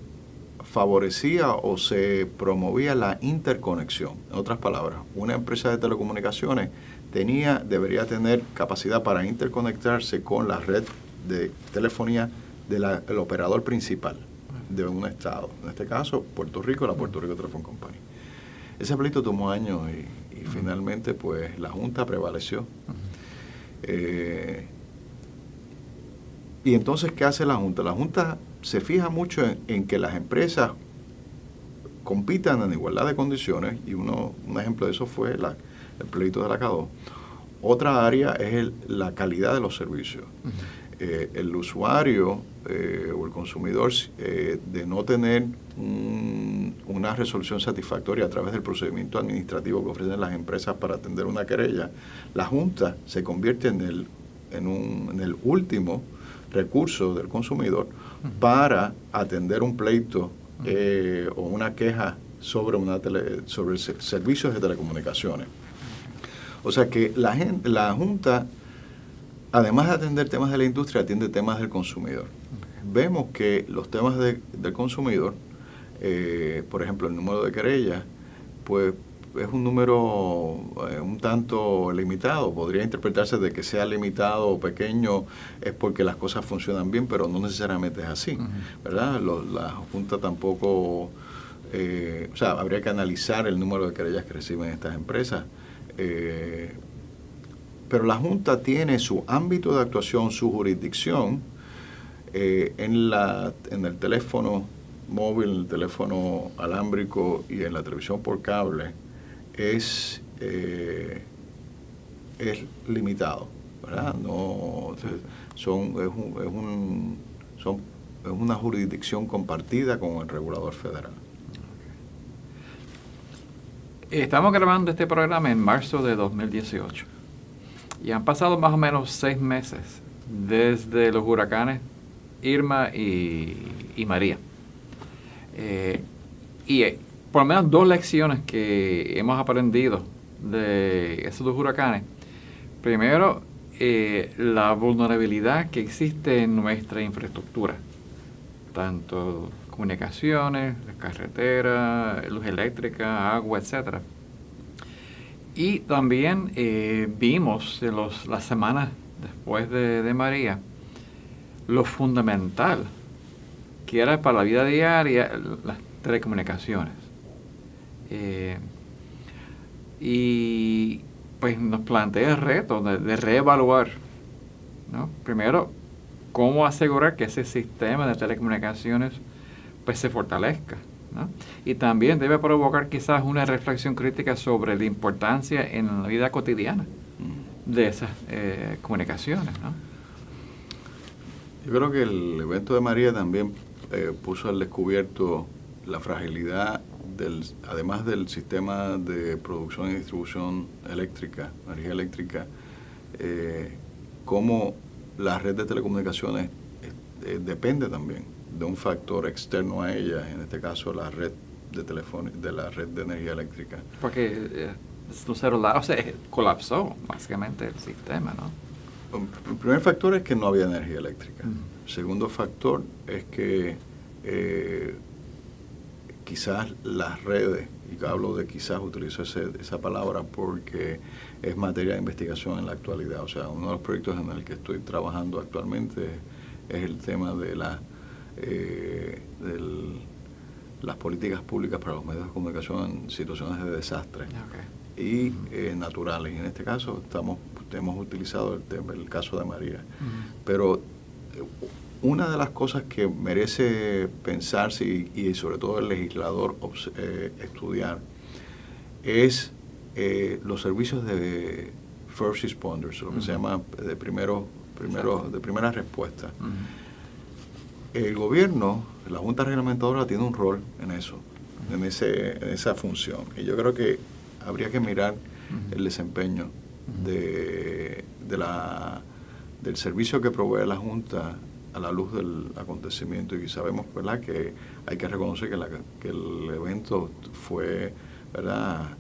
favorecía o se promovía la interconexión. En otras palabras, una empresa de telecomunicaciones debería tener capacidad para interconectarse con la red de telefonía del operador principal de un estado. En este caso, Puerto Rico, la Puerto Rico Telephone Company. Ese pleito tomó años y finalmente pues la Junta prevaleció. Y entonces, ¿qué hace la Junta? La Junta se fija mucho en que las empresas compitan en igualdad de condiciones, y un ejemplo de eso fue el pleito de la CADO. Otra área es la calidad de los servicios. El usuario o el consumidor, de no tener una resolución satisfactoria a través del procedimiento administrativo que ofrecen las empresas para atender una querella, la Junta se convierte en el último recurso del consumidor para atender un pleito o una queja sobre servicios de telecomunicaciones. O sea que la Junta, además de atender temas de la industria, atiende temas del consumidor. Vemos que los temas del consumidor, por ejemplo, el número de querellas, pues es un número un tanto limitado. Podría interpretarse de que sea limitado o pequeño es porque las cosas funcionan bien, pero no necesariamente es así, ¿verdad? La Junta tampoco, habría que analizar el número de querellas que reciben estas empresas. Pero la Junta tiene su ámbito de actuación, su jurisdicción en el teléfono móvil, en el teléfono alámbrico y en la televisión por cable es limitado, ¿verdad? No, es una jurisdicción compartida con el regulador federal. Estamos grabando este programa en marzo de 2018 y han pasado más o menos 6 meses desde los huracanes Irma y María. Por lo menos 2 lecciones que hemos aprendido de esos 2 huracanes. Primero, la vulnerabilidad que existe en nuestra infraestructura, tanto comunicaciones, carreteras, luz eléctrica, agua, etcétera. Y también vimos en las semanas después de María lo fundamental que era para la vida diaria las telecomunicaciones. Y pues nos plantea el reto de reevaluar, ¿no? Primero, cómo asegurar que ese sistema de telecomunicaciones pues se fortalezca, ¿no? Y también debe provocar quizás una reflexión crítica sobre la importancia en la vida cotidiana de esas comunicaciones, ¿no? Yo creo que el evento de María también puso al descubierto la fragilidad además del sistema de producción y distribución eléctrica, energía eléctrica, cómo la red de telecomunicaciones depende también de un factor externo a ella, en este caso la red de la red de energía eléctrica. Porque los celulares, colapsó básicamente el sistema, ¿no? El primer factor es que no había energía eléctrica. El segundo factor es que quizás las redes, y hablo de quizás, utilizo esa palabra porque es materia de investigación en la actualidad. O sea, uno de los proyectos en el que estoy trabajando actualmente es el tema de las políticas públicas para los medios de comunicación en situaciones de desastre y naturales. Y en este caso hemos utilizado el caso de María. Pero una de las cosas que merece pensarse y sobre todo el legislador estudiar es los servicios de first responders, lo que se llama de primera respuesta. El gobierno, la Junta Reglamentadora, tiene un rol en eso, en esa función. Y yo creo que habría que mirar el desempeño del servicio que provee la Junta a la luz del acontecimiento, y sabemos, ¿verdad?, que hay que reconocer que el evento fue, ¿verdad?,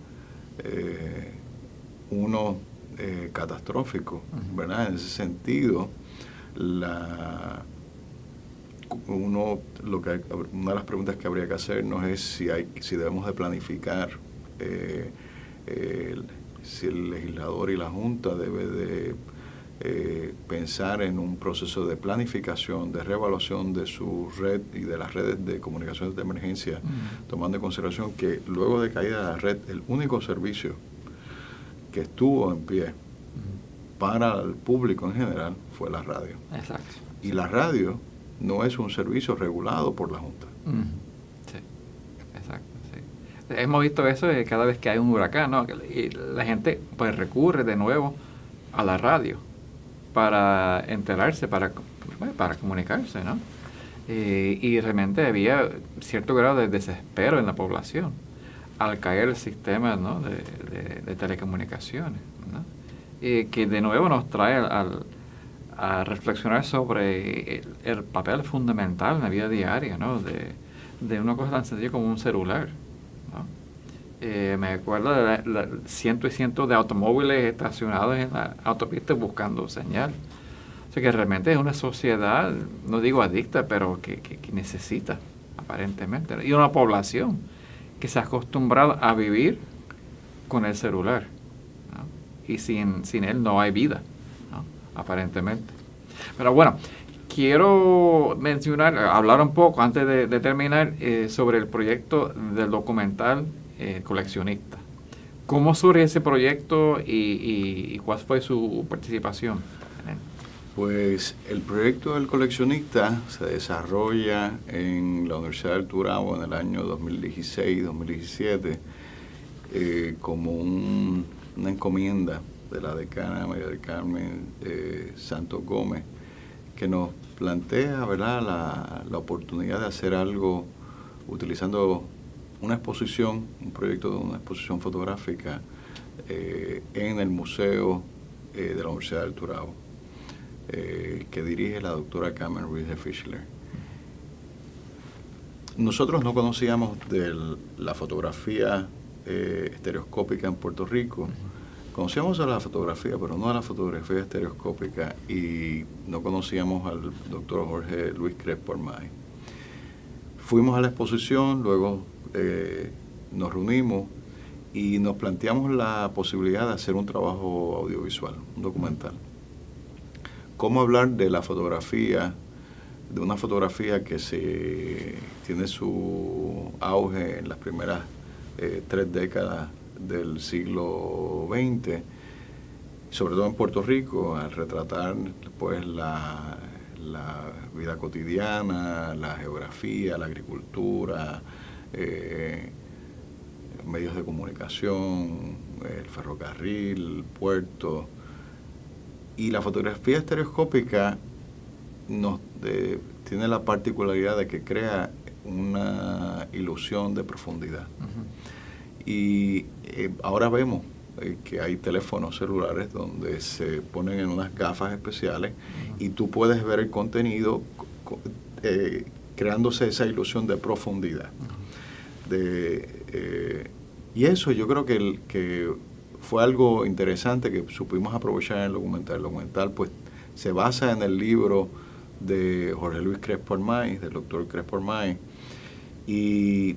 catastrófico, ¿verdad? En ese sentido, una de las preguntas que habría que hacernos es si debemos de planificar, si el legislador y la Junta debe de pensar en un proceso de planificación, de reevaluación de su red y de las redes de comunicaciones de emergencia, tomando en consideración que luego de caída de la red, el único servicio que estuvo en pie para el público en general fue la radio. Exacto. Y la radio no es un servicio regulado por la Junta. Sí, exacto. Sí. Hemos visto eso cada vez que hay un huracán, ¿no? Y la gente pues recurre de nuevo a la radio para enterarse, para comunicarse, ¿no? Y realmente había cierto grado de desespero en la población al caer el sistema, ¿no?, de telecomunicaciones, ¿no? Que de nuevo nos trae a reflexionar sobre el papel fundamental en la vida diaria, ¿no?, de una cosa tan sencilla como un celular, ¿no? Me acuerdo de cientos y cientos de automóviles estacionados en la autopista buscando señal. O sea que realmente es una sociedad, no digo adicta, pero que necesita, aparentemente, ¿no? Y una población que se ha acostumbrado a vivir con el celular, ¿no? Y sin él no hay vida, ¿no?, aparentemente. Pero bueno, quiero hablar un poco antes de terminar sobre el proyecto del documental Coleccionista. ¿Cómo surge ese proyecto y cuál fue su participación en él? Pues el proyecto del Coleccionista se desarrolla en la Universidad del Turabo en el año 2016-2017 como una encomienda de la decana María del Carmen Santos Gómez, que nos plantea, ¿verdad?, la oportunidad de hacer algo utilizando una exposición, un proyecto de una exposición fotográfica en el Museo de la Universidad del Turabo, que dirige la doctora Carmen Ruiz de Fischler. Nosotros no conocíamos de la fotografía estereoscópica en Puerto Rico. Conocíamos a la fotografía, pero no a la fotografía estereoscópica, y no conocíamos al doctor Jorge Luis Crespo Armay. Fuimos a la exposición, luego nos reunimos y nos planteamos la posibilidad de hacer un trabajo audiovisual, un documental. ¿Cómo hablar de la fotografía, de una fotografía que tiene su auge en las primeras 3 décadas del siglo XX, sobre todo en Puerto Rico, al retratar pues la vida cotidiana, la geografía, la agricultura, medios de comunicación, el ferrocarril, el puerto. Y la fotografía estereoscópica tiene la particularidad de que crea una ilusión de profundidad. Y ahora vemos que hay teléfonos celulares donde se ponen en unas gafas especiales y tú puedes ver el contenido creándose esa ilusión de profundidad. Y eso yo creo que fue algo interesante que supimos aprovechar en el documental. El documental pues se basa en el libro de Jorge Luis Crespo Armay, del doctor Crespo Armay, y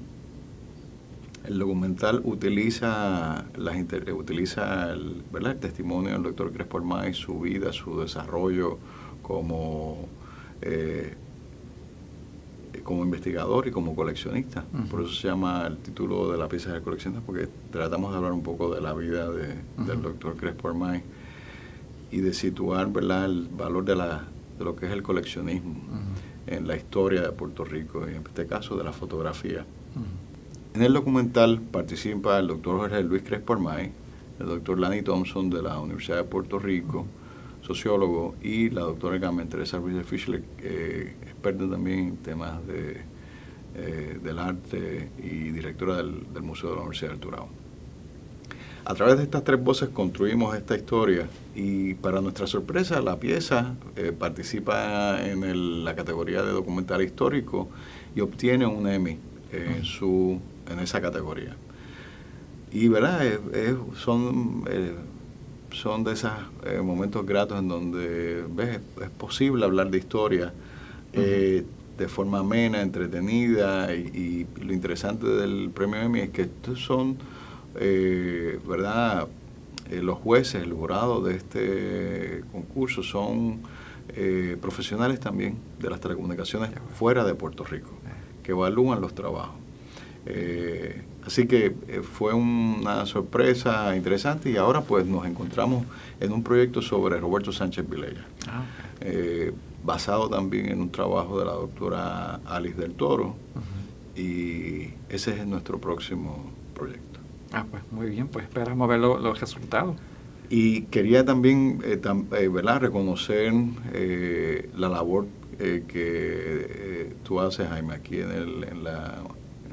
el documental utiliza el testimonio del doctor Crespo Armay, su vida, su desarrollo como investigador y como coleccionista. Por eso se llama el título de la pieza de coleccionista, porque tratamos de hablar un poco de la vida del doctor Crespo Armay y de situar, ¿verdad?, el valor de lo que es el coleccionismo en la historia de Puerto Rico, y en este caso de la fotografía. En el documental participa el doctor Jorge Luis Crespo Armay, el doctor Lanny Thompson de la Universidad de Puerto Rico, sociólogo, y la doctora Carmen Teresa Ruiz de Fischler, experta también en temas del arte y directora del Museo de la Universidad del Turabo. a través de estas 3 voces construimos esta historia y para nuestra sorpresa la pieza participa en la categoría de documental histórico y obtiene un Emmy en esa categoría. Y verdad, son de esos momentos gratos en donde es posible hablar de historia de forma amena, entretenida, y lo interesante del premio Emmy es que estos son, verdad, los jueces, el jurado de este concurso son profesionales también de las telecomunicaciones fuera de Puerto Rico, que evalúan los trabajos. Así que fue una sorpresa interesante y ahora pues nos encontramos en un proyecto sobre Roberto Sánchez Vilella, basado también en un trabajo de la doctora Alice del Toro, y ese es nuestro próximo proyecto. Pues muy bien, pues esperamos ver los resultados. Y quería también ¿verdad? reconocer la labor que tú haces, Jaime, aquí en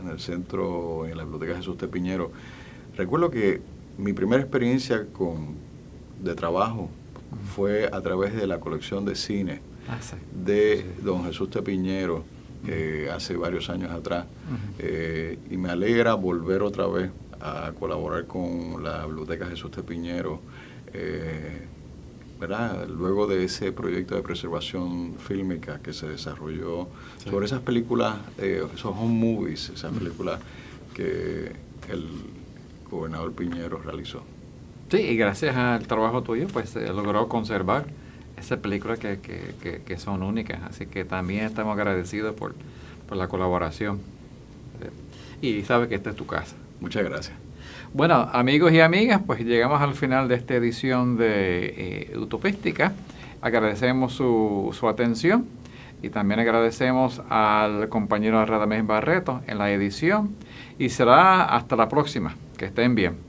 el centro, en la Biblioteca Jesús T. Piñero. Recuerdo que mi primera experiencia de trabajo fue a través de la colección de cine de don Jesús T. Piñero, hace varios años atrás. Y me alegra volver otra vez a colaborar con la Biblioteca Jesús T. Piñero, ¿verdad? Luego de ese proyecto de preservación fílmica que se desarrolló sobre esas películas, esos home movies, esas películas que el gobernador Piñero realizó. Sí, y gracias al trabajo tuyo, pues se logró conservar esas películas que son únicas, así que también estamos agradecidos por la colaboración. Y sabe que esta es tu casa. Muchas gracias. Bueno, amigos y amigas, pues llegamos al final de esta edición de Utopística. Agradecemos su atención y también agradecemos al compañero Radamés Barreto en la edición y será hasta la próxima. Que estén bien.